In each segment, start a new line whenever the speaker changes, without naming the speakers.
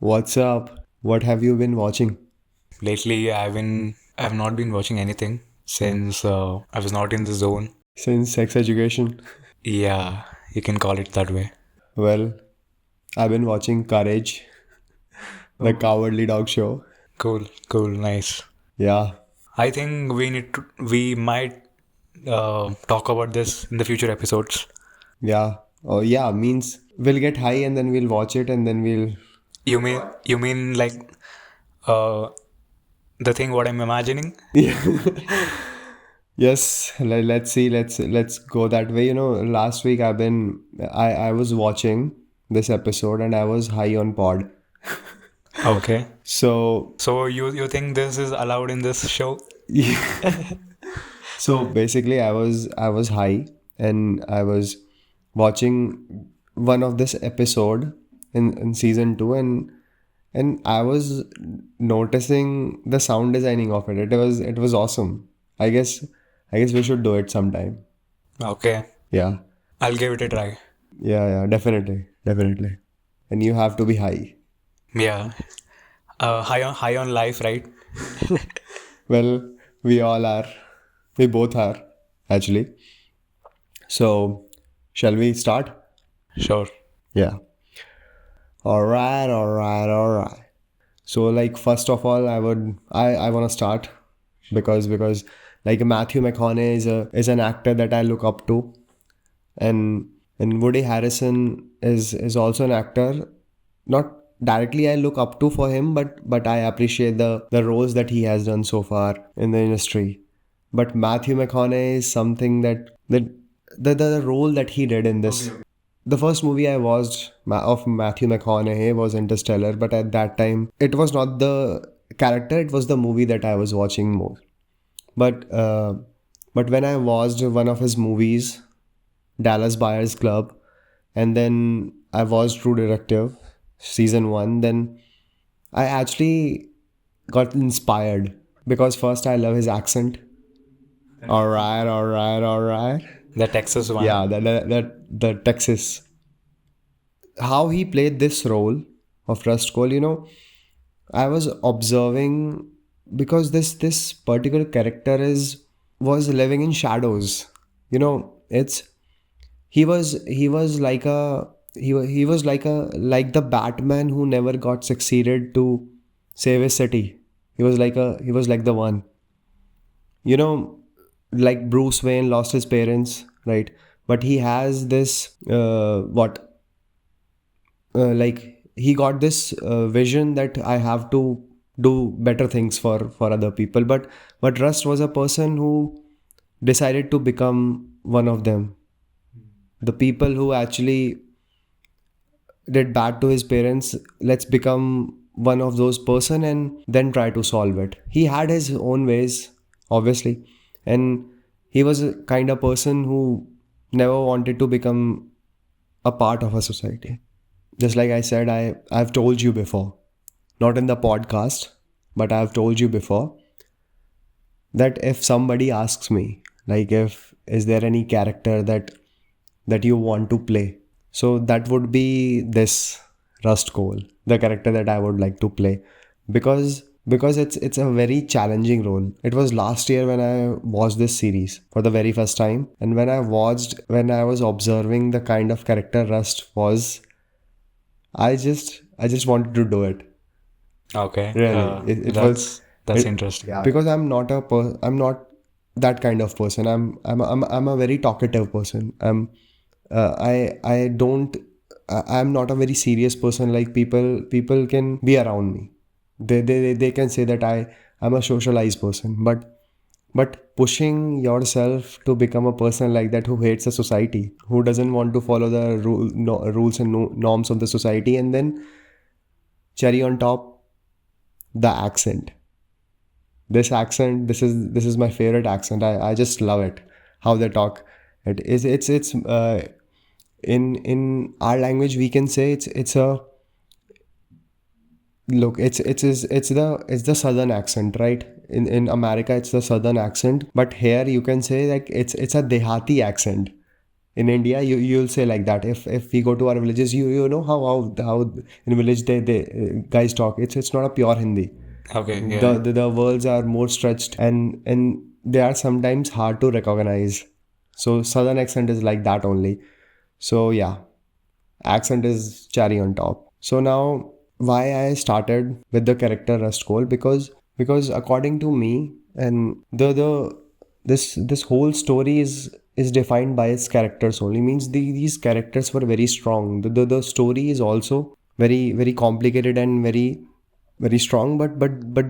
What's up? What have you been watching?
Lately, I've not been watching anything since I was not in the zone.
Since sex education?
Yeah, you can call it that way.
Well, I've been watching Courage, the cowardly dog show.
Cool, cool, nice.
Yeah,
I think we might talk about this in the future episodes.
yeah. Oh, yeah, means we'll get high and then we'll watch it and then we'll.
You mean like uh the thing what I'm imagining?
Yes, let's see. Let's go that way. Last week I was watching this episode and I was high on pod.
Okay.
So
So you think this is allowed in this show?
So basically, I was high and I was watching one of this episode in season 2, and I was noticing the sound designing of it. It was awesome. I guess we should do it sometime.
Okay,
Yeah,
I'll give it a try.
yeah, definitely. And you have to be high.
Yeah. High on life, right?
Well, we all are. We both are actually. So, shall we start?
Sure.
Yeah. All right. So like first of all, I want to start because like Matthew McConaughey is an actor that I look up to, and Woody Harrelson is also an actor. Not directly I look up to for him, but I appreciate the roles that he has done so far in the industry. But Matthew McConaughey is something that the role that he did in this. The first movie I watched of Matthew McConaughey was Interstellar, but at that time it was not the character; it was the movie that I was watching more. But when I watched one of his movies, Dallas Buyers Club, and then I watched True Detective season 1, then I actually got inspired because first I love his accent. All right.
The Texas one.
Yeah, the Texas. How he played this role of Rust Cole, I was observing because this particular character is was living in shadows. It's he was like he was like the Batman who never got succeeded to save his city. He was like the one. You know, like Bruce Wayne lost his parents, right? But he has this like he got this vision that I have to do better things for other people. But Rust was a person who decided to become one of them. The people who actually did bad to his parents, let's become one of those person and then try to solve it. He had his own ways, obviously, and he was a kind of person who never wanted to become a part of a society. Just like I said, I've told you before, not in the podcast, but I've told you before that if somebody asks me, like, if is there any character that you want to play, so that would be this Rust Cole, the character that I would like to play, because it's a very challenging role. It was last year when I watched this series for the very first time, and when I was observing the kind of character Rust was, I just wanted to do it.
Okay.
Really, it was
That's
it,
interesting.
yeah. Because I'm not that kind of person. I'm a very talkative person. I don't I'm not a very serious person. Like people can be around me. They can say that I'm a socialized person, but pushing yourself to become a person like that who hates the society, who doesn't want to follow the rules and norms of the society, and then cherry on top, the accent. This is my favorite accent. I just love it, how they talk. It's in our language we can say it's a look, it's the southern accent, right? In America it's the southern accent, but here you can say like it's a dehati accent. In India, you'll say like that. If we go to our villages, you know how in village they guys talk. It's not a pure Hindi.
Okay, yeah.
The words are more stretched, and they are sometimes hard to recognize. So southern accent is like that only. So yeah, accent is cherry on top. So now why I started with the character Rust Cole, because according to me, and the this whole story is defined by its characters only. Means these characters were very strong. The story is also very complicated and very strong, but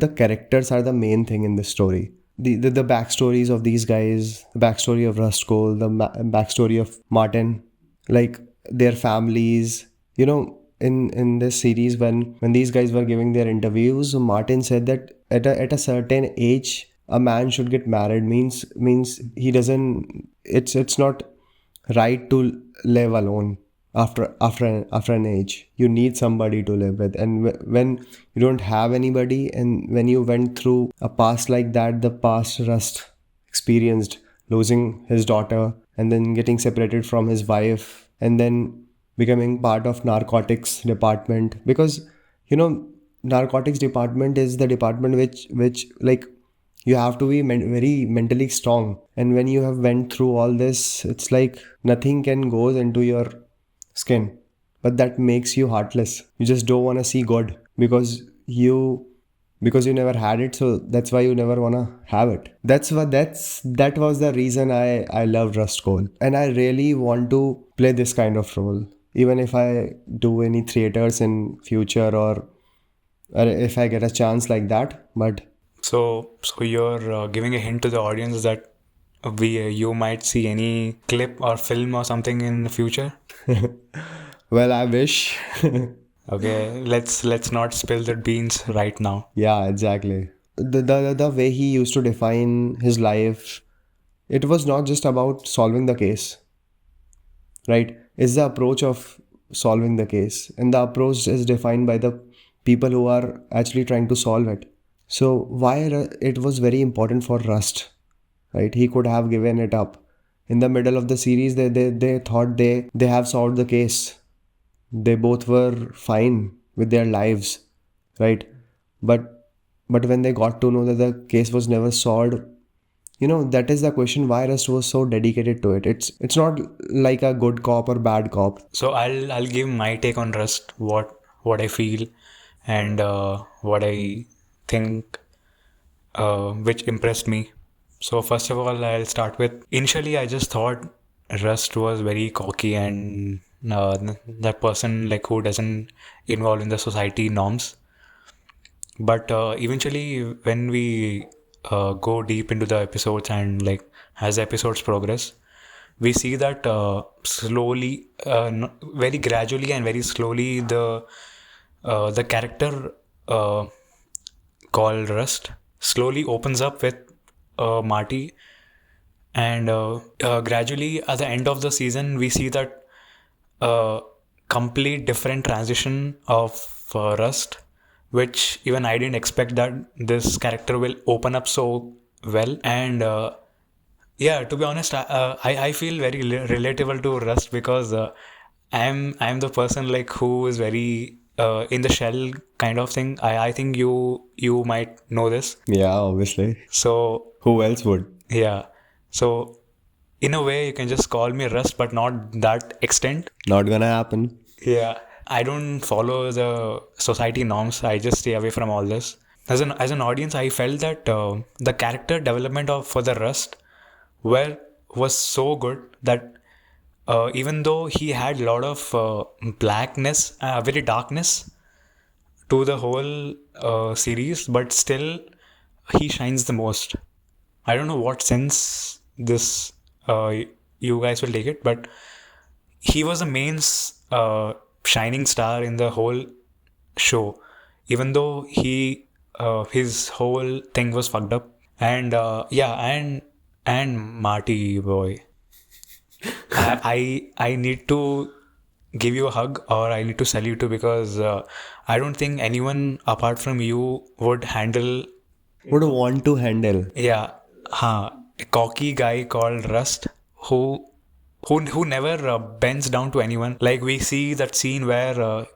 the characters are the main thing in the story. The backstories of these guys, the backstory of Rust Cole, the backstory of Martin, like their families. You know, in this series, when these guys were giving their interviews, Martin said that at a certain age a man should get married. Means he doesn't. It's not right to live alone after an age. You need somebody to live with, and when you don't have anybody, and when you went through a past like that, the past Rust experienced, losing his daughter and then getting separated from his wife and then becoming part of narcotics department, because you know narcotics department is the department which like you have to be very mentally strong, and when you have went through all this, it's like nothing can go into your skin, but that makes you heartless. You just don't want to see God because you never had it, so that's why you never want to have it. That was the reason I loved Rust Cole, and I really want to play this kind of role, even if I do any theaters in future, or if I get a chance like that. But
So you're giving a hint to the audience that you might see any clip or film or something in the future.
well, I wish.
Okay, let's not spill the beans right now.
Yeah, exactly. The way he used to define his life, it was not just about solving the case, right? It's the approach of solving the case, and the approach is defined by the people who are actually trying to solve it. So why it was very important for Rust, right? He could have given it up. In the middle of the series, they thought they have solved the case. They both were fine with their lives, right? But when they got to know that the case was never solved, that is the question why Rust was so dedicated to it. It's not like a good cop or bad cop.
So I'll give my take on Rust, what I feel, and what I think, which impressed me. So first of all, I'll start with, initially I just thought Rust was very cocky and that person like who doesn't involve in the society norms. But eventually, when we go deep into the episodes and like as the episodes progress, we see that slowly, very gradually and very slowly, the character called Rust slowly opens up with Marty, and gradually at the end of the season, we see that complete different transition of Rust, which even I didn't expect that this character will open up so well. And yeah, to be honest, I feel very relatable to Rust because I'm the person like who is very in the shell kind of thing. I think you might know this.
Yeah, obviously.
So
Who else would?
yeah, so in a way you can just call me Rust, but not that extent.
Not gonna happen.
Yeah, I don't follow the society norms. I just stay away from all this. As an audience, I felt that the character development of for the Rust was so good that even though he had a lot of blackness, very darkness to the whole series, but still he shines the most. I don't know what sense this you guys will take it, but he was the main shining star in the whole show, even though his whole thing was fucked up. And yeah, and Marty boy, I need to give you a hug, or I need to salute you, because I don't think anyone apart from you would handle,
Would want to handle.
yeah, a cocky guy called Rust who who never bends down to anyone. Like we see that scene where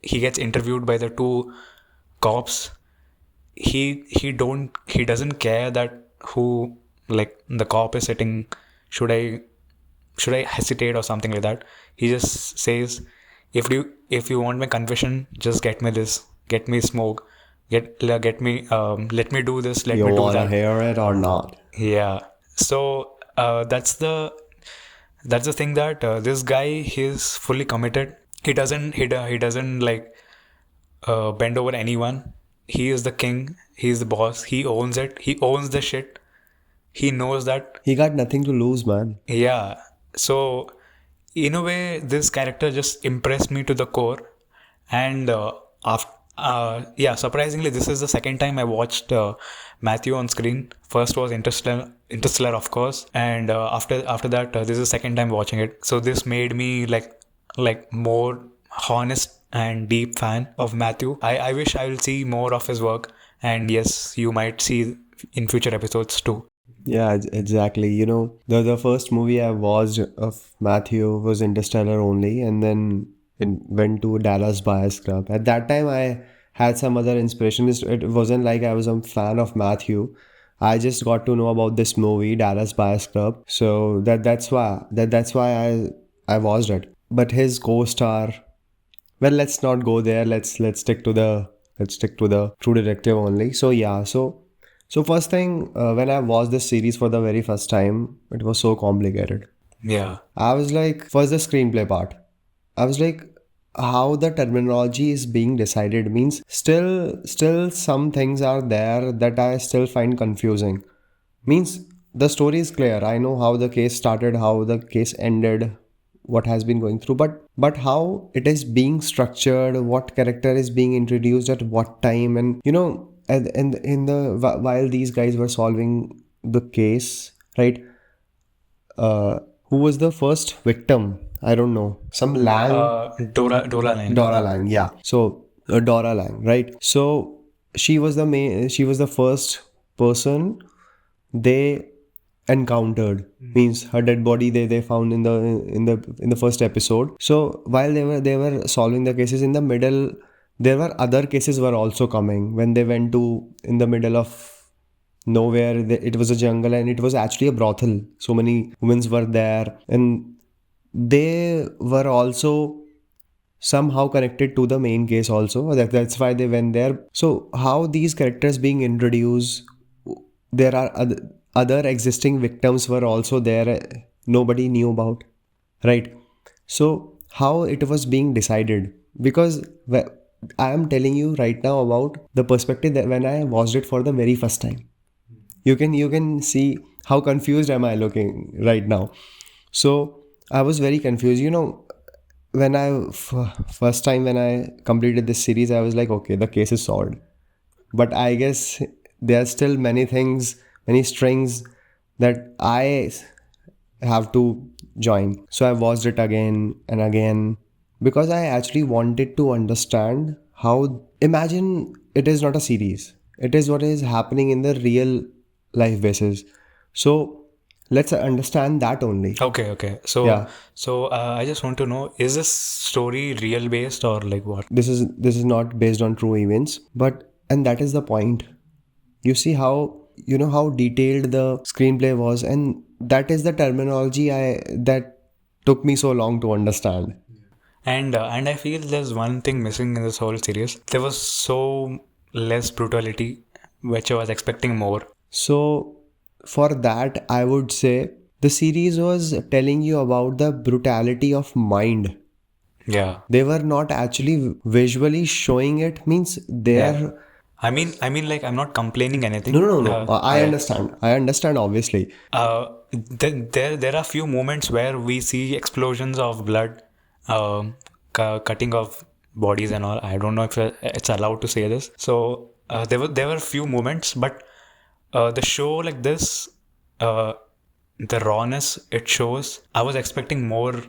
he gets interviewed by the two cops. He doesn't care that who, like, the cop is sitting. Should I hesitate or something like that? He just says, if you want my confession, just get me this, get me smoke, get me let me do this, let
You
me do
wanna
that.
hear it or not?
Yeah. So that's the thing that this guy, he's fully committed. He doesn't like bend over anyone. He is the king. He's the boss. He owns it. He owns the shit. He knows that.
He got nothing to lose, man.
Yeah. So in a way, this character just impressed me to the core. And after, yeah, surprisingly, this is the second time I watched Matthew on screen. First was Interstellar, of course, and after that, this is the second time watching it. So this made me like more honest and deep fan of Matthew. I wish I will see more of his work, and yes, you might see in future episodes too.
Yeah, exactly. You know, the first movie I watched of Matthew was Interstellar only, and then it went to Dallas Buyers Club. At that time, I had some other inspiration. It wasn't like I was a fan of Matthew. I just got to know about this movie, Dallas Buyers Club. So that's why I watched it. But his co-star, well, let's not go there. Let's stick to the True Detective only. So yeah, so first thing, when I watched this series for the very first time, it was so complicated.
Yeah.
I was like, first the screenplay part. I was like, how the terminology is being decided means still some things are there that I still find confusing. Means the story is clear. I know how the case started, how the case ended, what has been going through, but how it is being structured, what character is being introduced at what time, and and in the while these guys were solving the case, right? Who was the first victim? I don't know. Some Lang.
Dora Lange.
Dora Lange, yeah. So Dora Lange, right? So she was the main. She was the first person they encountered. Means her dead body they found in the first episode. So while they were solving the cases in the middle, there were other cases were also coming when they went to in the middle of nowhere. It was a jungle and it was actually a brothel. So many women were there and they were also somehow connected to the main case also. That's why they went there. So how these characters being introduced, there are other existing victims were also there, nobody knew about, right? So how it was being decided, because I am telling you right now about the perspective that when I watched it for the very first time. You can see how confused am I looking right now. So I was very confused. When first time when I completed this series, I was like, okay, the case is solved. But I guess there are still many things, many strings that I have to join. So I watched it again and again because I actually wanted to understand how. Imagine it is not a series, it is what is happening in the real life basis. So let's understand that only.
Okay. So
Yeah.
I just want to know, is this story real based or like what?
This is not based on true events, and that is the point. You see how detailed the screenplay was, and that is the terminology that took me so long to understand.
And I feel there's one thing missing in this whole series. There was so less brutality, which I was expecting more.
So for that, I would say the series was telling you about the brutality of mind.
Yeah.
They were not actually visually showing it. Means they're.
Yeah. I mean, like, I'm not complaining anything.
No. I understand. I understand, obviously.
There are few moments where we see explosions of blood, cutting of bodies and all. I don't know if it's allowed to say this. So there were few moments, but the show like this, the rawness it shows, I was expecting more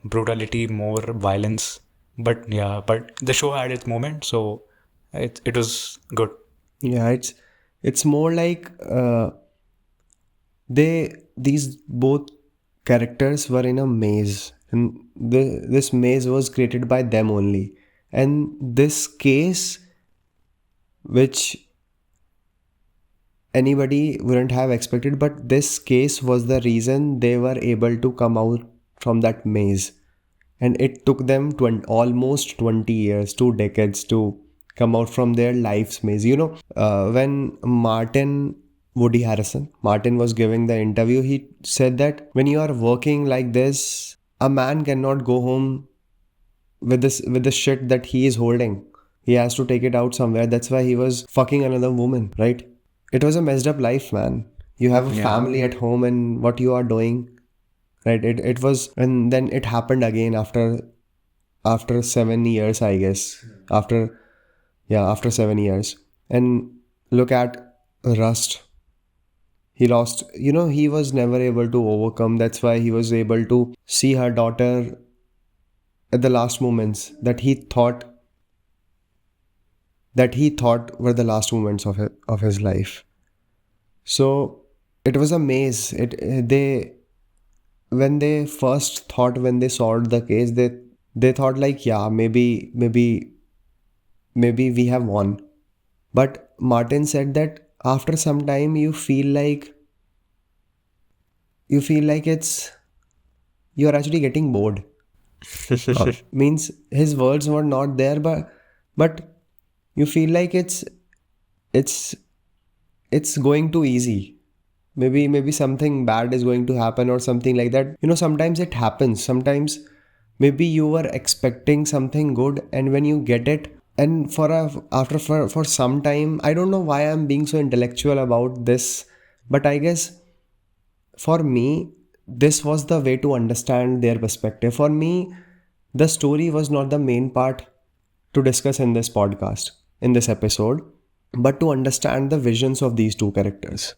brutality, more violence. But the show had its moment, so it was good.
Yeah, it's more like these both characters were in a maze, and this maze was created by them only. And this case, which anybody wouldn't have expected, but this case was the reason they were able to come out from that maze. And it took them almost 20 years, 2 decades to come out from their life's maze. When Woody Harrelson, Martin was giving the interview, he said that when you are working like this, a man cannot go home with the shit that he is holding. He has to take it out somewhere. That's why he was fucking another woman, right? It was a messed up life, man. You have a family at home, and what you are doing, right? It was, and then it happened again after 7 years, I guess. After 7 years. And look at Rust. He lost, he was never able to overcome. That's why he was able to see her daughter at the last moments that he thought were the last moments of his life. So it was a maze. When they solved the case, they thought like, yeah, maybe we have won. But Martin said that after some time you feel like you're actually getting bored. Means his words were not there, but you feel like it's going too easy. Maybe something bad is going to happen or something like that. Sometimes it happens. Sometimes maybe you were expecting something good, and when you get it, and for some time, I don't know why I'm being so intellectual about this, but I guess for me, this was the way to understand their perspective. For me, the story was not the main part to discuss in this podcast, in this episode, but to understand the visions of these two characters.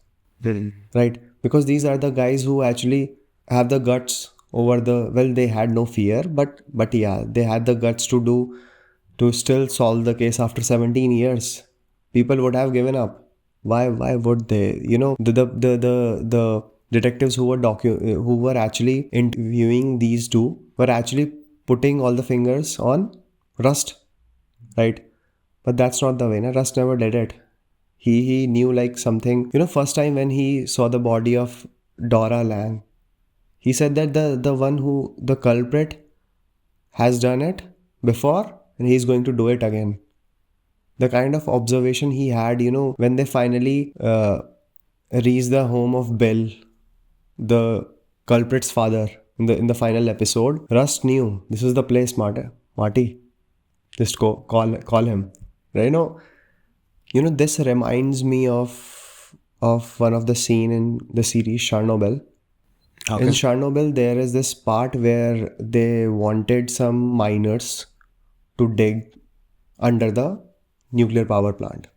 Right? Because these are the guys who actually have the guts they had no fear, but yeah, they had the guts to still solve the case after 17 years. People would have given up. Why would they? The detectives who were actually interviewing these two were actually putting all the fingers on Rust, right? But that's not the way. Rust never did it. He knew like something. First time when he saw the body of Dora Lange, he said that the culprit has done it before and he's going to do it again. The kind of observation he had, when they finally reached the home of Bill, the culprit's father, in the final episode, Rust knew this is the place, Marty. Just call him. Right? This reminds me of one of the scene in the series Chernobyl. Okay. In Chernobyl, there is this part where they wanted some miners to dig under the nuclear power plant.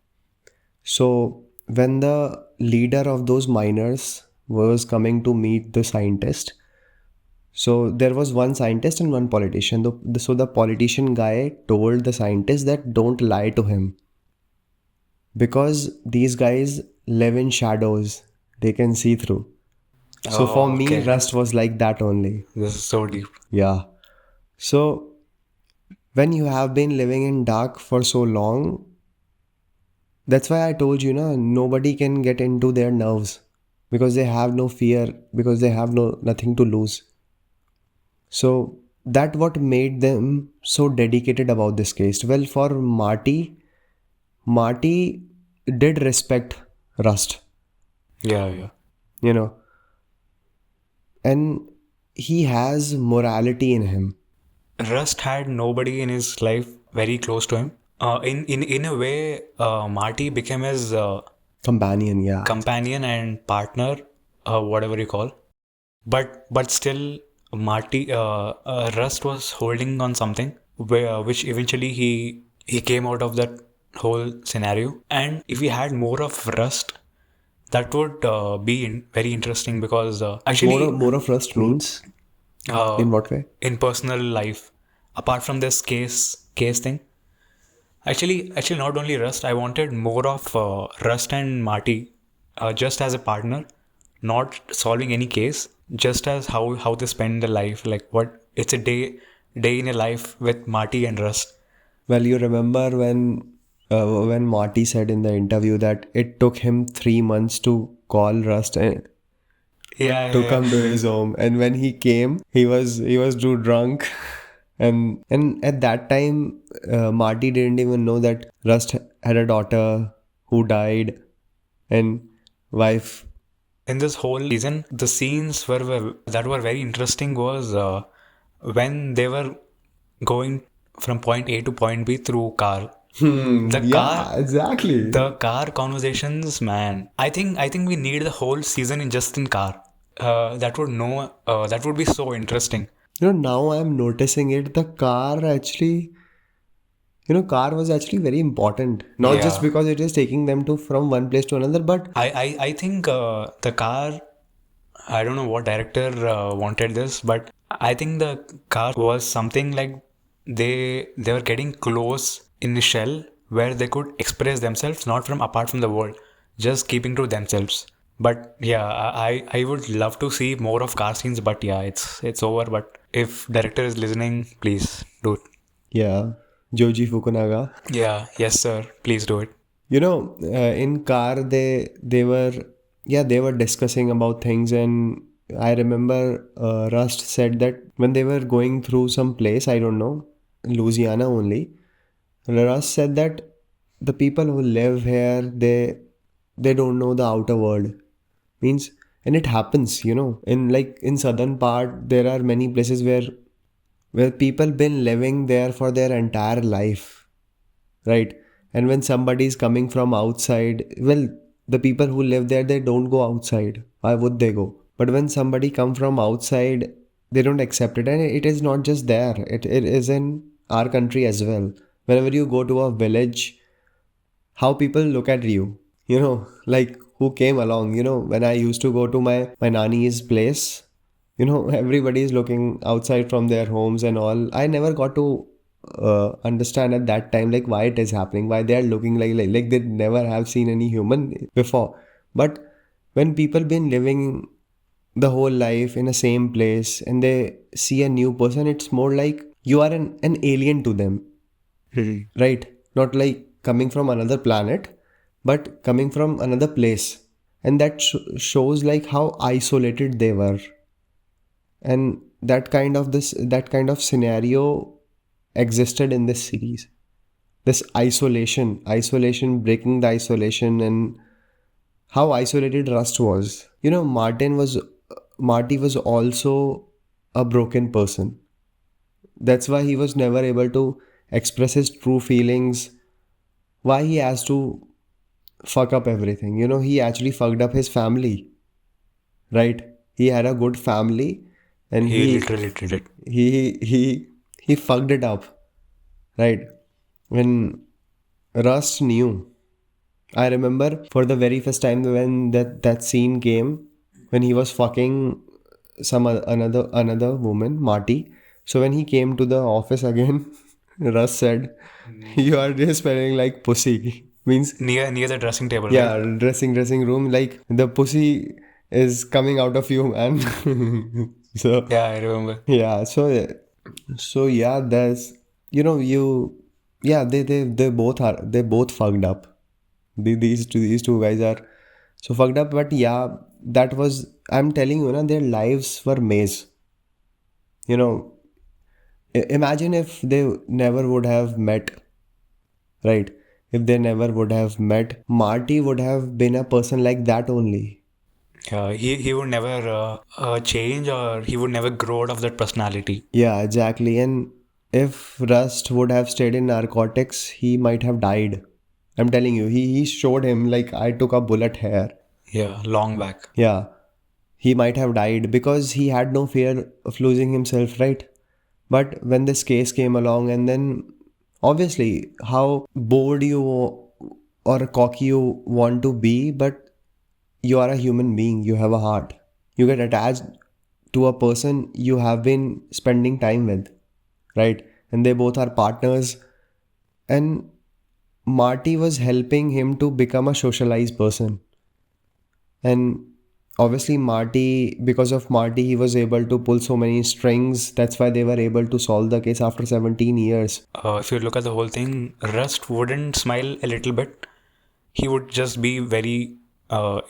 So when the leader of those miners was coming to meet the scientist, so there was one scientist and one politician. So the politician guy told the scientist that don't lie to him, because these guys live in shadows. They can see through. So for me, Rust was like that only.
This is so deep.
Yeah. So when you have been living in dark for so long, that's why I told you, nobody can get into their nerves, because they have no fear, because they have nothing to lose. So that what made them so dedicated about this case. Well, for Marty did respect Rust.
Yeah.
And he has morality in him.
Rust had nobody in his life very close to him. In a way, Marty became his companion and partner, whatever you call. But still, Marty Rust was holding on something which eventually he came out of that whole scenario. And if we had more of Rust, that would be very interesting, because actually
more of Rust means in what way?
In personal life, apart from this case thing. Actually, not only Rust. I wanted more of Rust and Marty, just as a partner, not solving any case, just as how they spend their life. Like what it's a day in a life with Marty and Rust.
Well, you remember when Marty said in the interview that it took him 3 months to call Rust and
Yeah,
to
yeah,
come to
yeah.
his home, and when he came, he was too drunk, and at that time, Marty didn't even know that Rust had a daughter who died, and wife.
In this whole season, the scenes that were very interesting was when they were going from point A to point B through car. The car,
Yeah, exactly.
the car conversations, man. I think we need the whole season in just in car. That would be so interesting.
Now I'm noticing it. The car actually, car was actually very important. Not just
Yeah.
because it is taking them to from one place to another, but
I think the car, I don't know what director wanted this, but I think the car was something like they were getting close in a shell where they could express themselves, not from apart from the world, just keeping to themselves. But yeah, I would love to see more of car scenes, but yeah, it's over. But if director is listening, please do it.
yeah, Joji Fukunaga.
Yes, sir. Please do it.
In car they were discussing about things, and I remember Rust said that when they were going through some place, I don't know, Louisiana only. Rust said that the people who live here, they don't know the outer world. Means, and it happens, in southern part there are many places where people been living there for their entire life, right? And when somebody is coming from outside, well, the people who live there, they don't go outside. Why would they go? But when somebody come from outside, they don't accept it. And it is not just there, it is in our country as well. Whenever you go to a village, how people look at you, like who came along. When I used to go to my nanny's place, everybody is looking outside from their homes and all. I never got to understand at that time, like, why it is happening, why they are looking like they never have seen any human before. But when people been living the whole life in the same place and they see a new person, it's more like you are an alien to them, right? Not like coming from another planet, but coming from another place. And that shows like how isolated they were. And that kind of scenario existed in this series. This isolation, breaking the isolation, and how isolated Rust was. Marty was also a broken person. That's why he was never able to express his true feelings. Why he has to fuck up everything. He actually fucked up his family, right? He had a good family, and
He literally did it.
he fucked it up, right? When Rust knew, I remember for the very first time when that scene came, when he was fucking another woman, Marty. So when he came to the office again, Russ said, "You are just smelling like pussy." Means,
Near the dressing table, right?
yeah, dressing room, like the pussy is coming out of you, man. So
Yeah, I remember.
yeah, so yeah, there's you yeah, they both fucked up. These two guys are so fucked up, but yeah, that was, I'm telling you, their lives were maze. You know, imagine if they never would have met, right? If they never would have met, Marty would have been a person like that only.
He would never change, or he would never grow out of that personality.
Yeah, exactly. And if Rust would have stayed in narcotics, he might have died. I'm telling you, he showed him like I took a bullet here.
Yeah, long back.
Yeah, he might have died because he had no fear of losing himself, right? But when this case came along, and then obviously how bored you or cocky you want to be, but you are a human being, you have a heart. You get attached to a person you have been spending time with, right? And they both are partners. And Marty was helping him to become a socialized person. And obviously Marty, because of Marty, he was able to pull so many strings. That's why they were able to solve the case after 17 years.
If you look at the whole thing, Rust wouldn't smile a little bit. He would just be very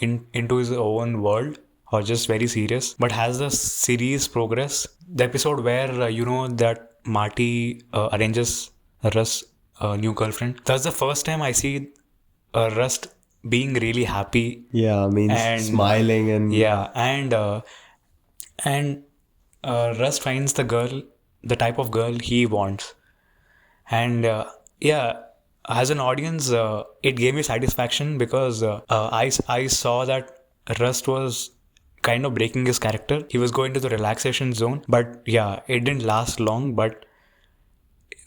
into his own world, or just very serious. But as the series progress, the episode where that Marty arranges Rust a new girlfriend, that's the first time I see Rust being really happy.
Yeah, means
And
smiling and
yeah, and Rust finds the type of girl he wants. And yeah, as an audience, it gave me satisfaction because I saw that Rust was kind of breaking his character. He was going to the relaxation zone, but yeah, it didn't last long. But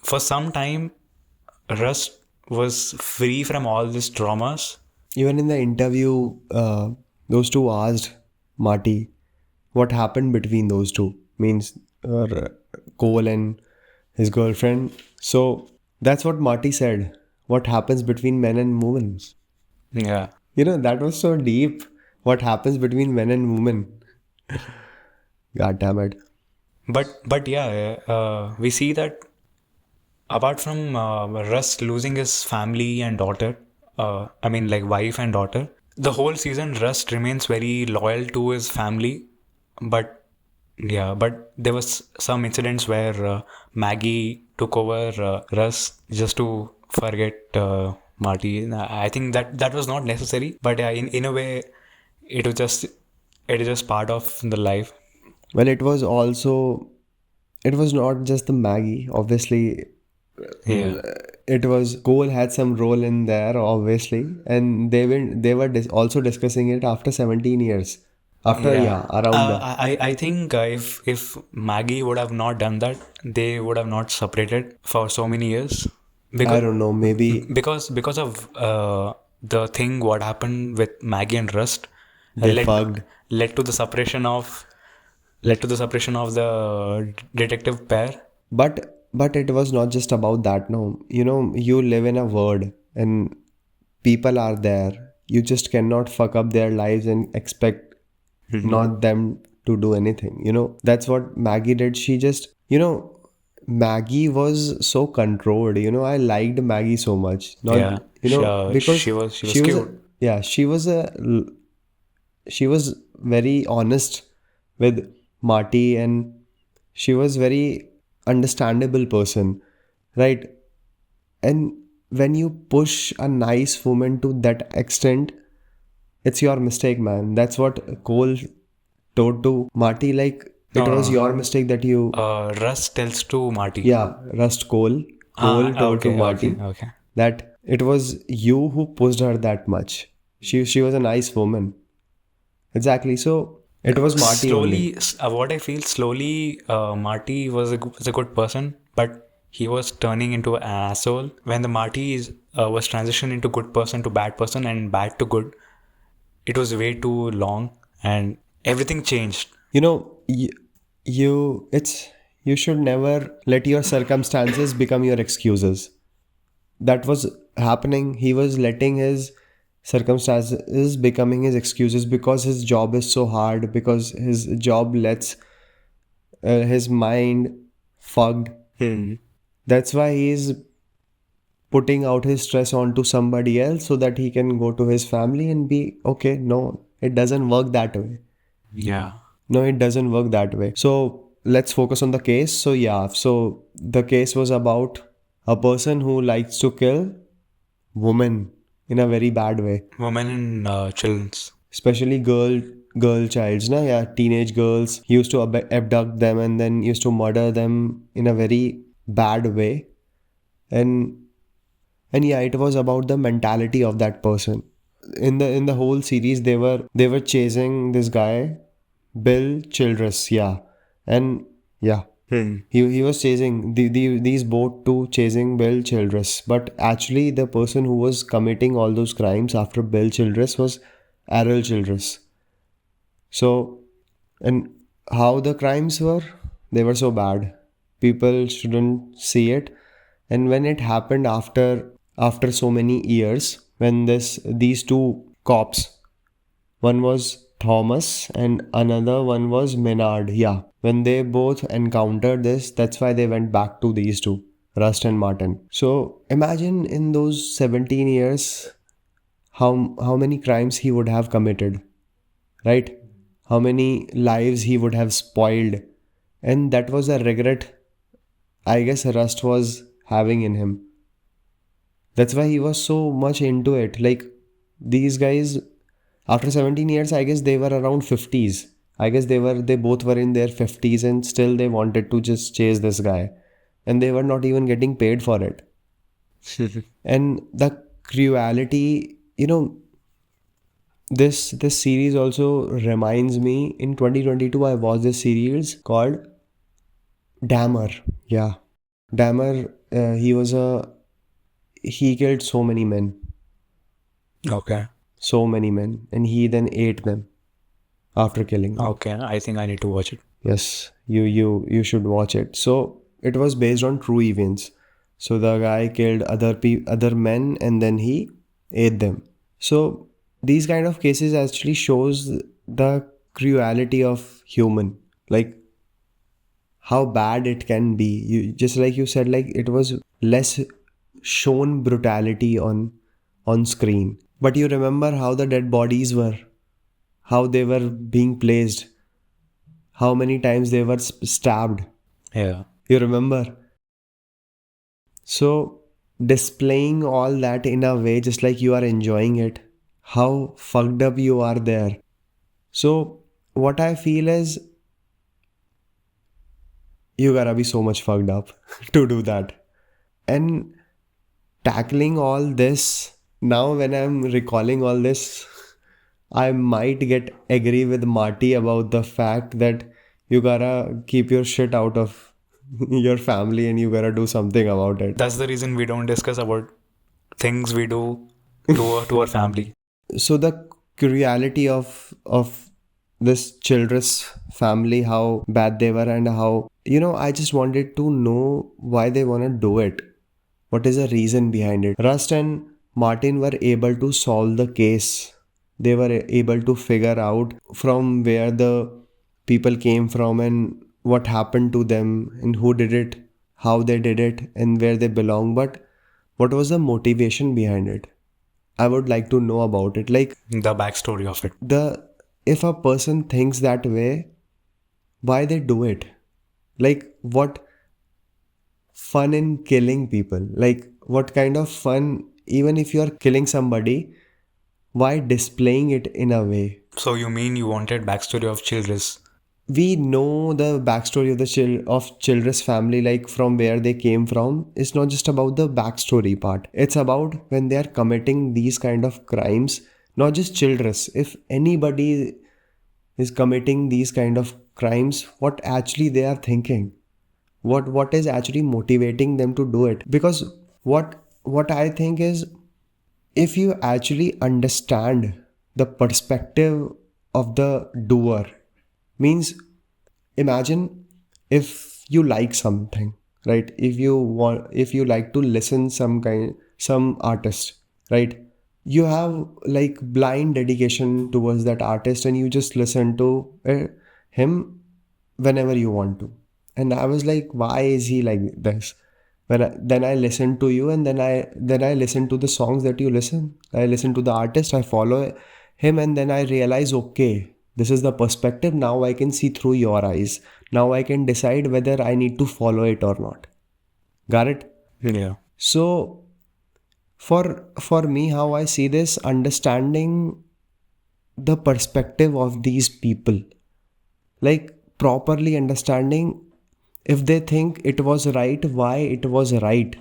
for some time, Rust was free from all these traumas.
even in the interview, those two asked Marty what happened between those two. Means Cohle and his girlfriend. So that's what Marty said. What happens between men and women?
Yeah.
That was so deep. What happens between men and women? God damn it.
But yeah, we see that apart from Russ losing his family and daughter, I mean like wife and daughter, the whole season Russ remains very loyal to his family. But yeah, but there was some incidents where Maggie took over Russ just to forget Marty. I think that was not necessary, but yeah, in a way, it was just it is just part of the life.
Well, it was not just the Maggie. Obviously,
Yeah.
it was Cole had some role in there, obviously, and they were also discussing it after 17 years. After around the
I think if Maggie would have not done that, they would have not separated for so many years.
I don't know, maybe
Because of the thing what happened with Maggie and Rust
they
led
fucked.
led to the separation of the detective pair.
But it was not just about that. No, you live in a world and people are there. You just cannot fuck up their lives and expect not them to do anything. That's what Maggie did. She just, Maggie was so controlled. I liked Maggie so much. Not,
Yeah,
because
she was
she was
cute.
yeah, she was very honest with Marty, and she was very understandable person, right? And when you push a nice woman to that extent, it's your mistake, man. That's what Cole told to Marty. Like, it was
No.
your mistake that you,
Russ tells to Marty.
yeah, Rust Cole. Cole told to Marty
Okay.
that it was you who pushed her that much. She was a nice woman. Exactly. So it was Marty only.
Slowly, what I feel slowly, Marty was a good person, but he was turning into an asshole. When the Marty was transitioned into good person to bad person and bad to good, it was way too long and everything changed.
You should never let your circumstances become your excuses. That was happening. He was letting his circumstances becoming his excuses because his job is so hard, because his job lets his mind fogged. That's why he's putting out his stress onto somebody else so that he can go to his family and be okay. No, it doesn't work that way.
Yeah.
No, it doesn't work that way. So let's focus on the case. So yeah, so the case was about a person who likes to kill women in a very bad way,
Women and children's.
especially girl childs. Na, yeah, teenage girls. He used to abduct them and then used to murder them in a very bad way, and yeah, it was about the mentality of that person. In the whole series, they were chasing this guy, Bill Childress, yeah, and yeah, he was chasing these both two chasing Bill Childress, but actually the person who was committing all those crimes after Bill Childress was Errol Childress. So, and how the crimes were, they were so bad. People shouldn't see it. And when it happened after so many years, when these two cops, one was Thomas, and another one was Menard. Yeah. When they both encountered this, that's why they went back to these two, Rust and Martin. So imagine in those 17 years how many crimes he would have committed, right? How many lives he would have spoiled. And that was a regret I guess Rust was having in him. That's why he was so much into it. Like these guys, after 17 years, I guess they were around 50s. I guess they both were in their 50s and still they wanted to just chase this guy. And they were not even getting paid for it. And the cruelty, this series also reminds me, in 2022 I watched this series called Dammer. Yeah. Dammer, he killed so many men.
Okay.
So many men. And he then ate them after killing them.
Okay. I think I need to watch it.
Yes, you should watch it. So it was based on true events. So the guy killed other men and then he ate them. So these kind of cases actually shows the cruelty of human, like how bad it can be. You just like you said, like it was less shown brutality on screen. But you remember how the dead bodies were, how they were being placed, how many times they were stabbed.
Yeah.
You remember? So displaying all that in a way just like you are enjoying it, how fucked up you are there. So what I feel is you gotta be so much fucked up to do that. And tackling all this, now when I'm recalling all this, I might get agree with Marty about the fact that you gotta keep your shit out of your family and you gotta do something about it.
That's the reason we don't discuss about things we do to our family.
So the cruelty of this Childress family, how bad they were and how, I just wanted to know why they want to do it. What is the reason behind it? Rust and Martin were able to solve the case. They were able to figure out from where the people came from and what happened to them and who did it, how they did it, and where they belong. But what was the motivation behind it? I would like to know about it. Like
The backstory of it.
if a person thinks that way, why they do it? Like what fun in killing people? Like what kind of fun, even if you are killing somebody, why displaying it in a way?
So you mean you wanted backstory of Childress?
We know the backstory of the Childress family, like from where they came from. It's not just about the backstory part. It's about when they are committing these kind of crimes. Not just Childress. If anybody is committing these kind of crimes, what actually they are thinking? What is actually motivating them to do it? Because what I think is, if you actually understand the perspective of the doer, means imagine if you like something, right? If you like to listen some artist, right? You have like blind dedication towards that artist and you just listen to him whenever you want to. And I was like, why is he like this? Then I listen to you, and then I listen to the songs that you listen. I listen to the artist, I follow him, and then I realize, okay, this is the perspective. Now I can see through your eyes. Now I can decide whether I need to follow it or not. Got it?
Yeah.
So for me, how I see this, understanding the perspective of these people, like properly understanding, if they think it was right, why it was right.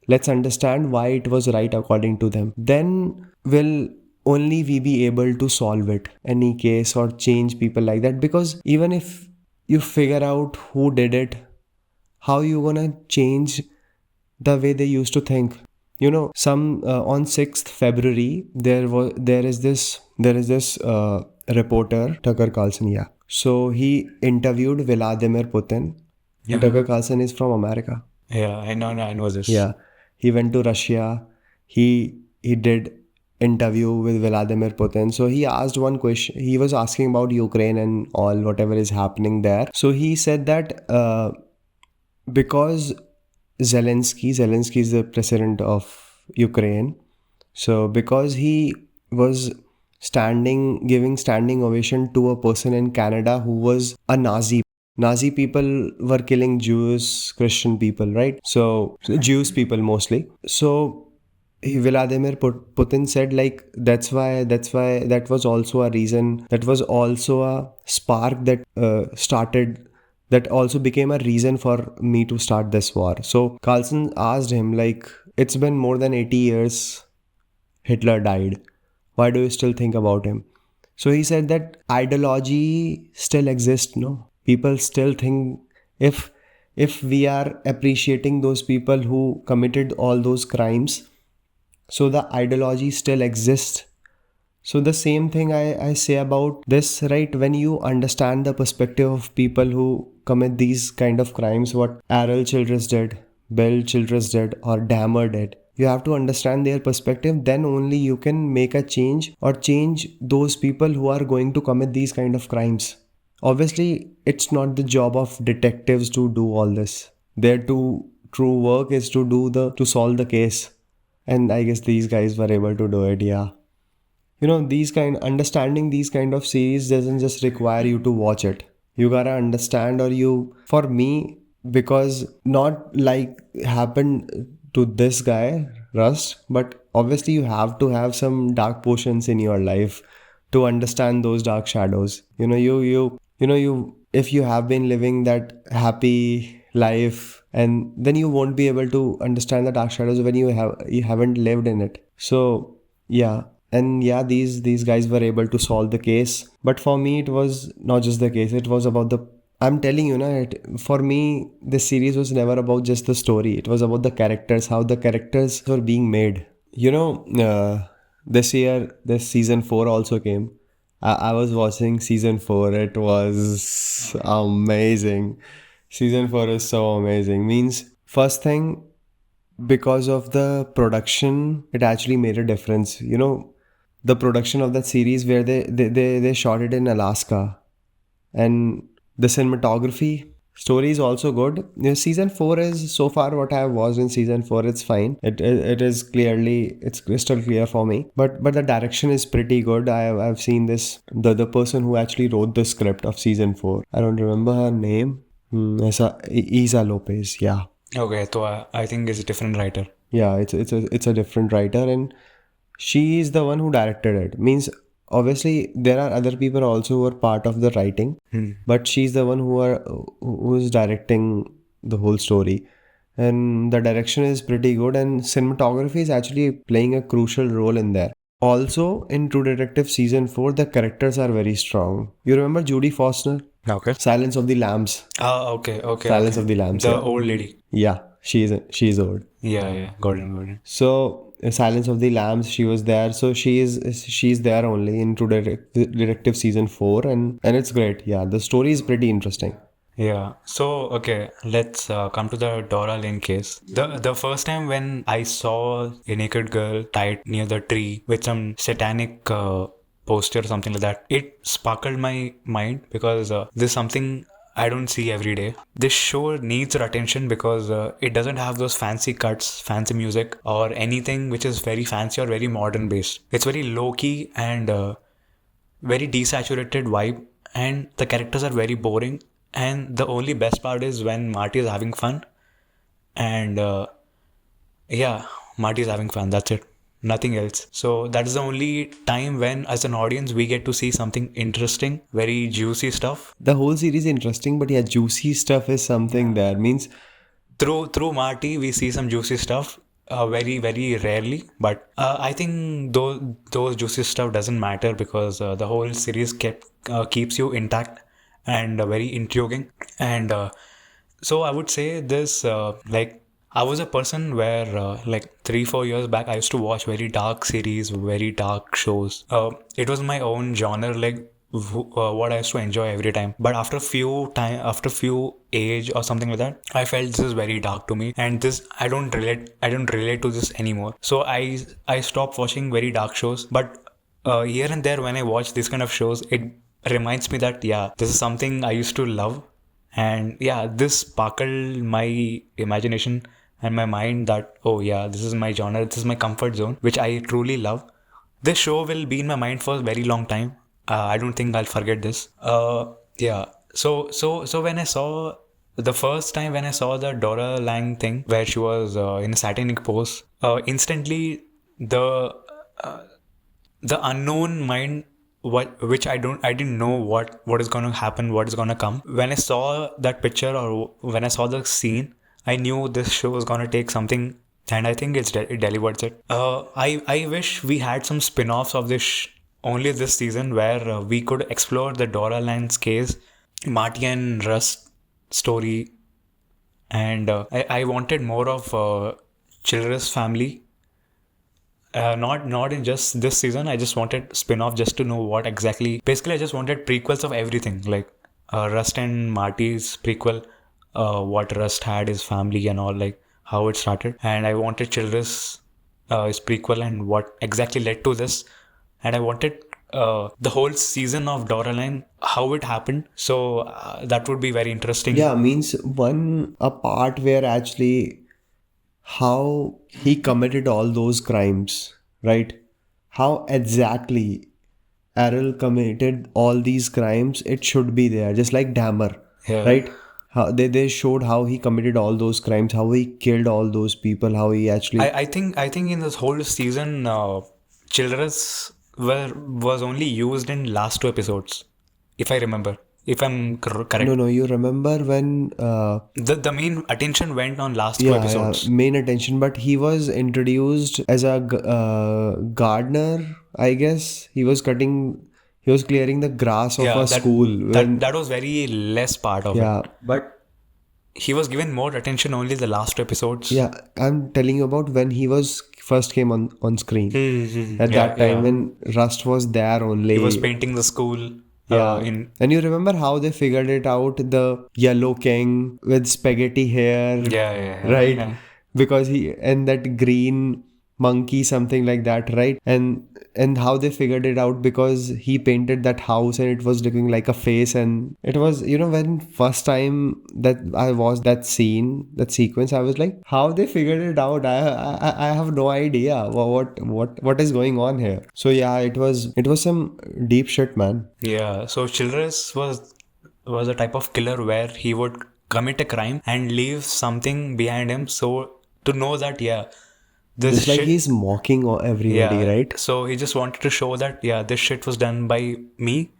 Let's understand why it was right according to them. Then will only we be able to solve it, any case, or change people like that. Because even if you figure out who did it, how you gonna change the way they used to think? Some on 6th February there is this reporter, Tucker Carlson. Yeah. So he interviewed Vladimir Putin.
Yeah.
Tucker Carlson is from America.
Yeah, I know this.
Yeah. He went to Russia. He did interview with Vladimir Putin. So he asked one question. He was asking about Ukraine and all whatever is happening there. So he said that because Zelensky is the president of Ukraine. So because he was giving standing ovation to a person in Canada who was a Nazi. Nazi people were killing Jews, Christian people, right? So Jews people mostly. So Vladimir Putin said like that's why that was also a reason, that was also a spark that started, that also became a reason for me to start this war. So Carlson asked him like, it's been more than 80 years Hitler died. Why do you still think about him? So he said that ideology still exists, no? People still think, if we are appreciating those people who committed all those crimes, so the ideology still exists. So the same thing I say about this, right? When you understand the perspective of people who commit these kind of crimes, what Errol Childress did, Bill Childress did, or Dahmer did, you have to understand their perspective. Then only you can make a change or change those people who are going to commit these kind of crimes. Obviously, it's not the job of detectives to do all this. Their true work is to solve the case. And I guess these guys were able to do it, yeah. Understanding these kind of series doesn't just require you to watch it. You gotta understand, for me, because not like happened to this guy Rust, but obviously you have to have some dark portions in your life to understand those dark shadows. You if you have been living that happy life, and then you won't be able to understand the dark shadows when you haven't lived in it. So yeah. And yeah, these guys were able to solve the case. But for me, it was not just the case. It was about I'm telling you, for me, this series was never about just the story. It was about the characters, how the characters were being made. This year, this season 4 also came. I was watching season 4. It was amazing. Season 4 is so amazing. Means, first thing, because of the production, it actually made a difference. The production of that series where they shot it in Alaska, and the cinematography, story is also good. Season 4 is, so far what I have watched in season 4, it's fine. It is clearly, it's crystal clear for me. But the direction is pretty good. I've seen this, the person who actually wrote the script of season 4. I don't remember her name. Isa Lopez, yeah.
Okay, so I think it's a different writer.
Yeah, it's a different writer, and she is the one who directed it. Means obviously there are other people also who are part of the writing, but she's the one who is directing the whole story, and the direction is pretty good, and cinematography is actually playing a crucial role in there. Also, in True Detective season 4, the characters are very strong. You remember Jodie Foster?
Okay.
Silence of the Lambs.
Okay.
Silence of the Lambs.
The
yeah.
old lady.
Yeah, she's old.
Yeah. Got it.
So Silence of the Lambs, she was there. So she's there only in True Detective season 4, and it's great. Yeah, the story is pretty interesting.
Yeah. So okay, let's come to the Dora Lange case. The first time when I saw a naked girl tied near the tree with some satanic poster or something like that, it sparkled my mind because this is something I don't see every day. This show needs our attention because it doesn't have those fancy cuts, fancy music, or anything which is very fancy or very modern based. It's very low key and very desaturated vibe, and the characters are very boring. And the only best part is when Marty is having fun, and Marty is having fun. That's it. Nothing else. So that is the only time when, as an audience, we get to see something interesting, very juicy stuff.
The whole series is interesting, but yeah, juicy stuff is something that means
Through Marty, we see some juicy stuff. Very very rarely, but I think those juicy stuff doesn't matter because the whole series keeps you intact and very intriguing. And so I would say this, like, I was a person where like 3-4 years back I used to watch very dark series, very dark shows. It was my own genre. Like, what I used to enjoy every time. But after few age or something like that, I felt this is very dark to me, and this I don't relate to this anymore. So I stopped watching very dark shows. But here and there when I watch this kind of shows, it reminds me that yeah, this is something I used to love, and yeah, this sparkled my imagination and my mind that oh yeah, this is my genre, this is my comfort zone, which I truly love. This show will be in my mind for a very long time. I don't think I'll forget this. Yeah. So when I saw the first time when I saw the Dora Lange thing where she was in a satanic pose, instantly the the unknown mind, which I didn't know what is gonna happen, what is gonna come. When I saw that picture or when I saw the scene, I knew this show was gonna take something, and I think it delivers it. I wish we had some spin-offs of this only this season where we could explore the Dora Lange's case, Marty and Rust story, and I wanted more of Childress family. Not in just this season. I just wanted spin-off just to know what exactly. Basically, I just wanted prequels of everything, like Rust and Marty's prequel, what Rust had, his family and all, like how it started. And I wanted Childress his prequel and what exactly led to this. And I wanted the whole season of Dora Lange, how it happened. So that would be very interesting.
Yeah, means a part where actually how he committed all those crimes, right? How exactly Errol committed all these crimes, it should be there, just like Dahmer,
Yeah.
right? How they showed how he committed all those crimes, how he killed all those people, how he actually.
I think in this whole season, Childress was only used in last 2 episodes, if I remember. If I'm correct.
No, you remember when
The main attention went on last 2 episodes.
main attention, but he was introduced as a gardener, I guess. He was clearing the grass of a school.
That was very less part of it.
But
He was given more attention only the last 2 episodes.
yeah, I'm telling you about when he was first came on screen. At that time when Rust was there only.
He was painting the school.
And you remember how they figured it out, the yellow king with spaghetti hair, right?
Yeah.
Because and that green monkey, something like that, right? And how they figured it out, because he painted that house and it was looking like a face. And it was, when first time that I watched that sequence, I was like, how they figured it out? I have no idea what is going on here. So yeah, it was some deep shit, man.
Yeah, so Childress was a type of killer where he would commit a crime and leave something behind him, so to know that this
it's like
shit,
he's mocking everybody, right?
So he just wanted to show that this shit was done by me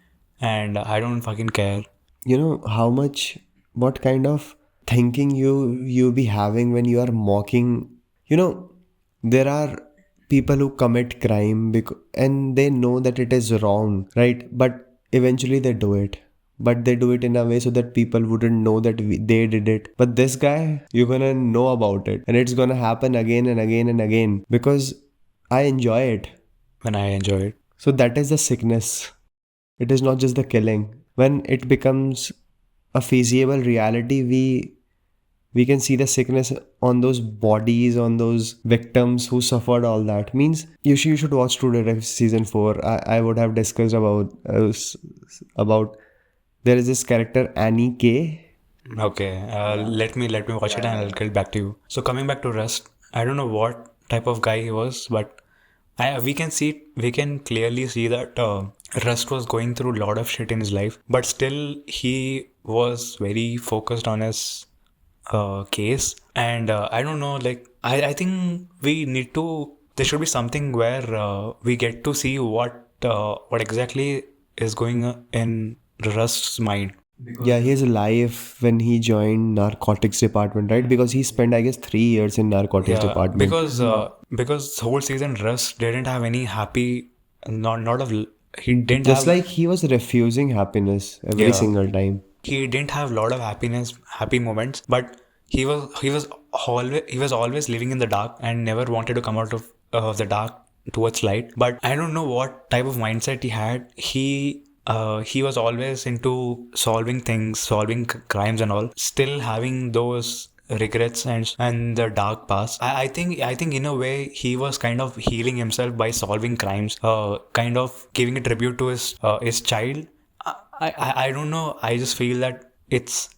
and I don't fucking care.
What kind of thinking you be having when you are mocking. There are people who commit crime and they know that it is wrong, right? But eventually they do it. But they do it in a way so that people wouldn't know that they did it. But this guy, you're gonna know about it. And it's gonna happen again and again and again. Because I enjoy it.
When I enjoy it.
So that is the sickness. It is not just the killing. When it becomes a feasible reality, we can see the sickness on those bodies, on those victims who suffered all that. Means you should watch True Detective season 4. I would have discussed about there is this character Annie K.
Okay, let me watch it and I'll get back to you. So coming back to Rust, I don't know what type of guy he was, but we can clearly see that Rust was going through a lot of shit in his life, but still he was very focused on his case. And I don't know, like I think there should be something where we get to see what exactly is going on in Rust's mind.
Yeah, his life when he joined narcotics department, right? Because he spent, I guess, 3 years in narcotics department.
Because whole season Rust didn't have any happy, he didn't
just
have,
like he was refusing happiness every single time.
He didn't have a lot of happy moments, but he was always living in the dark and never wanted to come out of the dark towards light. But I don't know what type of mindset he had. He he was always into solving things, solving crimes and all, still having those regrets and the dark past. I think in a way he was kind of healing himself by solving crimes, kind of giving a tribute to his child. I don't know. I just feel that it's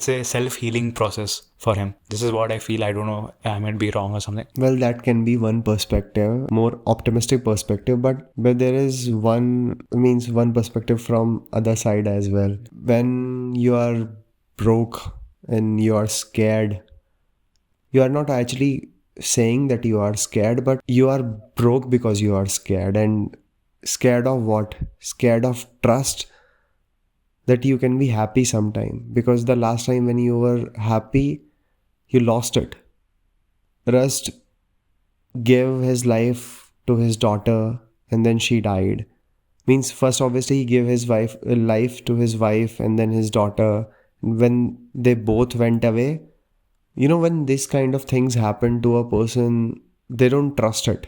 a self-healing process for him. This is what I feel. I don't know. I might be wrong or something.
Well, that can be one perspective, more optimistic perspective, but there is one perspective from other side as well. When you are broke and you are scared, you are not actually saying that you are scared, but you are broke because you are scared. And scared of what? Scared of trust that you can be happy sometime, because the last time when you were happy, you lost it. Rust gave his life to his daughter and then she died. Means first obviously he gave his life to his wife and then his daughter. When they both went away, when this kind of things happen to a person, they don't trust it.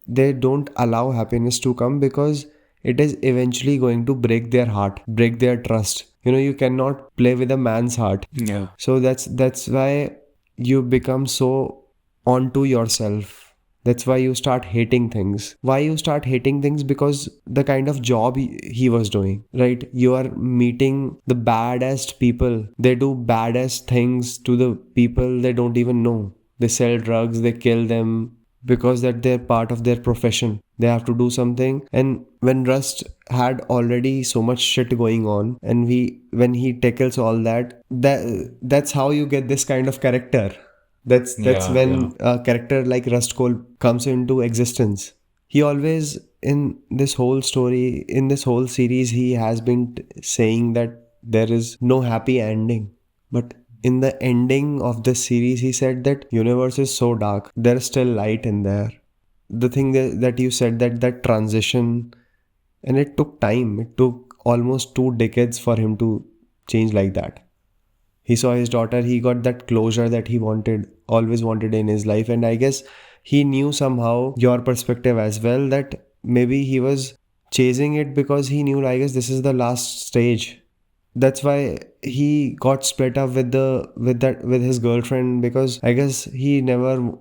They don't allow happiness to come because it is eventually going to break their heart, break their trust. You cannot play with a man's heart.
Yeah.
So that's why you become so onto yourself. That's why you start hating things. Why you start hating things? Because the kind of job he was doing, right? You are meeting the baddest people. They do baddest things to the people they don't even know. They sell drugs, they kill them because that they're part of their profession. They have to do something. And when Rust had already so much shit going on, and when he tackles all that's how you get this kind of character. That's when a character like Rust Cohle comes into existence. He always, in this whole story, in this whole series, he has been saying that there is no happy ending. But in the ending of the series, he said that universe is so dark, there's still light in there. The thing that you said, that transition, and it took time. It took almost 2 decades for him to change like that. He saw his daughter, he got that closure that he always wanted in his life. And I guess he knew somehow your perspective as well, that maybe he was chasing it because he knew, I guess, this is the last stage. That's why he got split up with his girlfriend, because I guess he never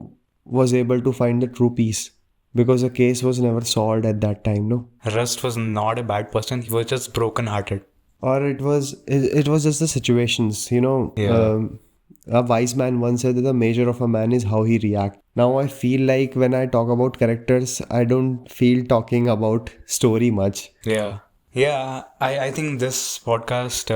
was able to find the true peace, because the case was never solved at that time, no?
Rust was not a bad person. He was just broken-hearted.
Or it was just the situations, a wise man once said that the measure of a man is how he reacts. Now I feel like when I talk about characters, I don't feel talking about story much.
Yeah, I think this podcast,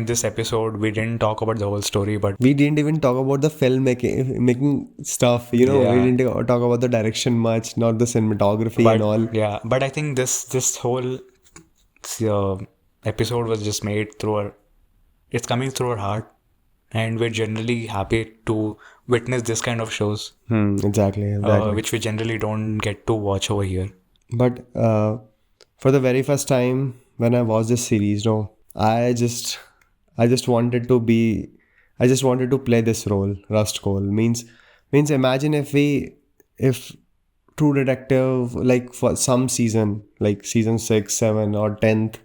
this episode, we didn't talk about the whole story, but
we didn't even talk about the making stuff, We didn't talk about the direction much, not the cinematography and all.
Yeah, but I think this whole episode was just made it's coming through our heart, and we're generally happy to witness this kind of shows.
Exactly.
Which we generally don't get to watch over here.
But for the very first time when I watched this series, I just wanted to play this role, Rust Cohle. Means imagine if True Detective, like for some season, like season 6, 7 or 10th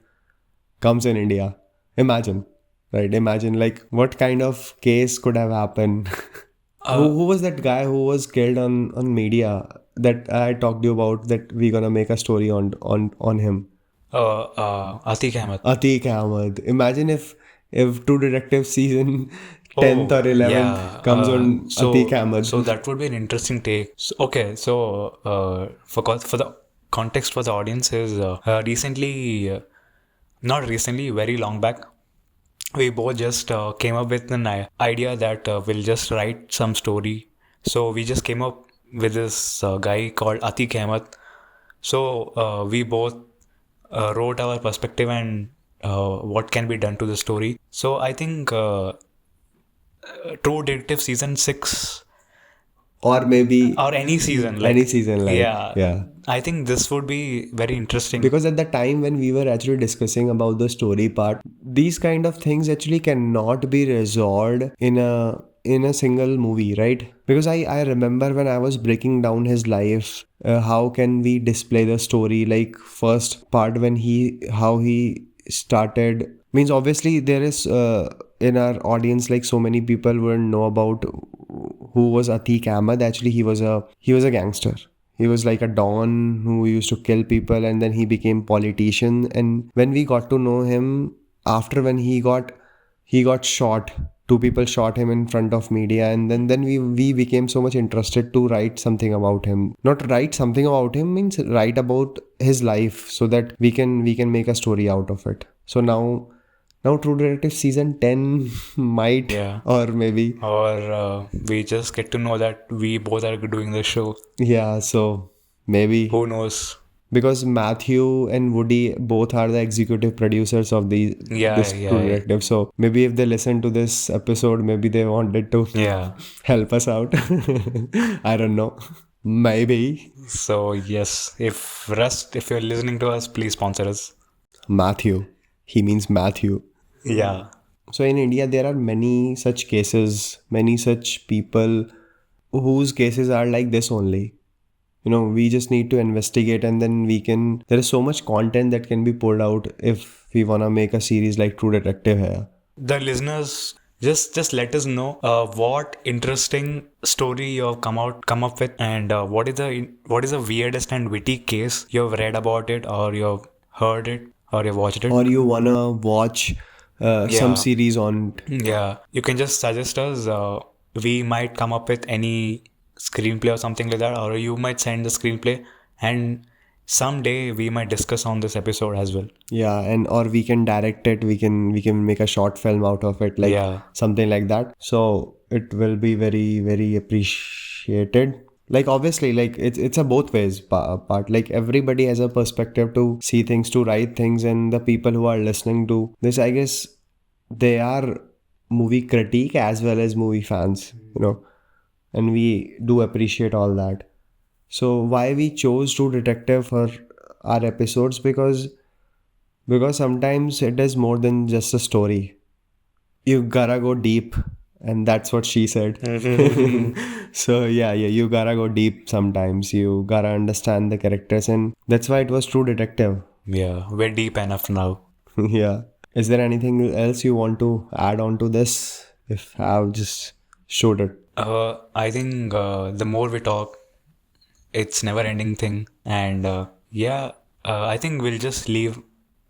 comes in India. Imagine like what kind of case could have happened. Who was that guy who was killed on media that I talked to you about, that we're gonna make a story on him? Atiq Ahmed. Imagine if True Detective season 10th or 11th comes on Atiq Ahmed.
So that would be an interesting take. For the context for the audience is not recently, very long back, we both just came up with an idea that we'll just write some story. So we just came up with this guy called Atiq Ahmed. So we both wrote our perspective and what can be done to the story. So I think True Detective season 6
or maybe
any season, I think this would be very interesting,
because at the time when we were actually discussing about the story part, these kind of things actually cannot be resolved in a single movie, right? because I remember when I was breaking down his life, how can we display the story? Like first part when how he started, means obviously there is in our audience like so many people wouldn't know about who was Atiq Ahmed. Actually, he was a gangster. He was like a don who used to kill people, and then he became politician. And when we got to know him after, when he got shot, two people shot him in front of media, and then we became so much interested to write something about him. Not write something about him, means write about his life, so that we can make a story out of it. So now True Detective season 10 might,
Yeah.
or maybe,
Or we just get to know that we both are doing the show.
yeah, so maybe,
Who knows?
because Matthew and Woody both are the executive producers of this True Detective. So maybe if they listen to this episode, maybe they wanted to
Yeah.
help us out. I don't know. Maybe.
So yes, if you're listening to us, please sponsor us.
Matthew. He means Matthew.
Yeah.
So in India, there are many such cases, many such people whose cases are like this only. We just need to investigate, and then there is so much content that can be pulled out if we want to make a series like True Detective here.
The listeners, just let us know what interesting story you have come up with, and what is the weirdest and witty case you have read about it, or you have heard it, or you have watched it,
or you want to watch some series on it.
Yeah, you can just suggest us. We might come up with any screenplay or something like that, or you might send the screenplay, and someday we might discuss on this episode as well.
Yeah, and or we can direct it. We can make a short film out of it, like something like that. So it will be very, very appreciated. Like obviously, like it's a both ways part. Like everybody has a perspective to see things, to write things, and the people who are listening to this, I guess, they are movie critique as well as movie fans, and we do appreciate all that. So why we chose True Detective for our episodes? Because sometimes it is more than just a story. You gotta go deep, and that's what she said. So yeah, you gotta go deep sometimes. You gotta understand the characters, and that's why it was True Detective.
Yeah, we're deep enough now.
Yeah. Is there anything else you want to add on to this? If I've just showed it.
I think the more we talk, it's never ending thing, and I think we'll just leave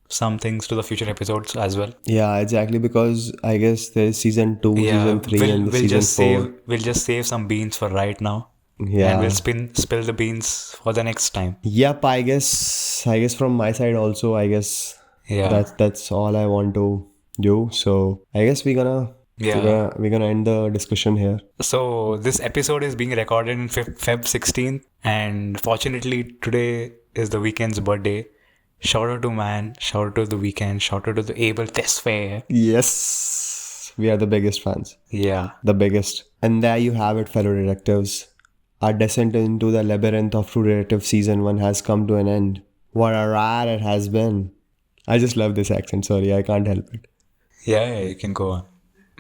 some things to the future episodes as well.
Yeah, exactly, because I guess there's season 2, season 3, and season 4.
We'll just save some beans for right now.
Yeah.
And we'll spill the beans for the next time.
Yep, I guess from my side also, I guess that's all I want to do. So I guess we're gonna end the discussion here.
So this episode is being recorded in Feb 16th, and fortunately today is the Weeknd's birthday. Shout out to man, shout out to the Weeknd, shout out to the Abel Tesfaye.
Yes, we are the biggest fans.
Yeah,
the biggest. And there you have it, fellow detectives. Our descent into the labyrinth of True Detective season 1 has come to an end. What a ride it has been. I just love this accent, sorry, I can't help it.
Yeah, you can go on.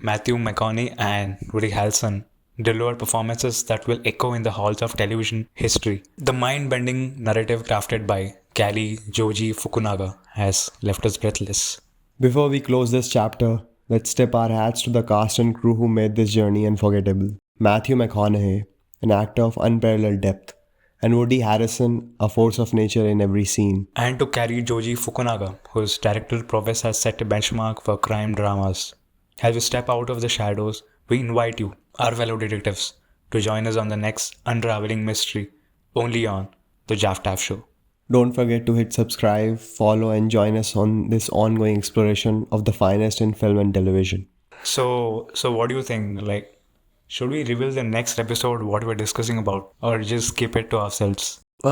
Matthew McConaughey and Woody Harrelson delivered performances that will echo in the halls of television history. The mind-bending narrative crafted by Cary Joji Fukunaga has left us breathless.
Before we close this chapter, let's tip our hats to the cast and crew who made this journey unforgettable. Matthew McConaughey, an actor of unparalleled depth, and Woody Harrelson, a force of nature in every scene.
And to Cary Joji Fukunaga, whose directorial prowess has set a benchmark for crime dramas. As we step out of the shadows, we invite you, our fellow detectives, to join us on the next unraveling mystery, only on The Jaftaf Show.
Don't forget to hit subscribe, follow, and join us on this ongoing exploration of the finest in film and television.
So what do you think? Like, should we reveal the next episode what we're discussing about, or just keep it to ourselves?
I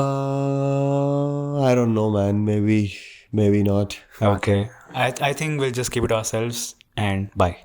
don't know, man. Maybe not.
Okay. I think we'll just keep it to ourselves, and bye.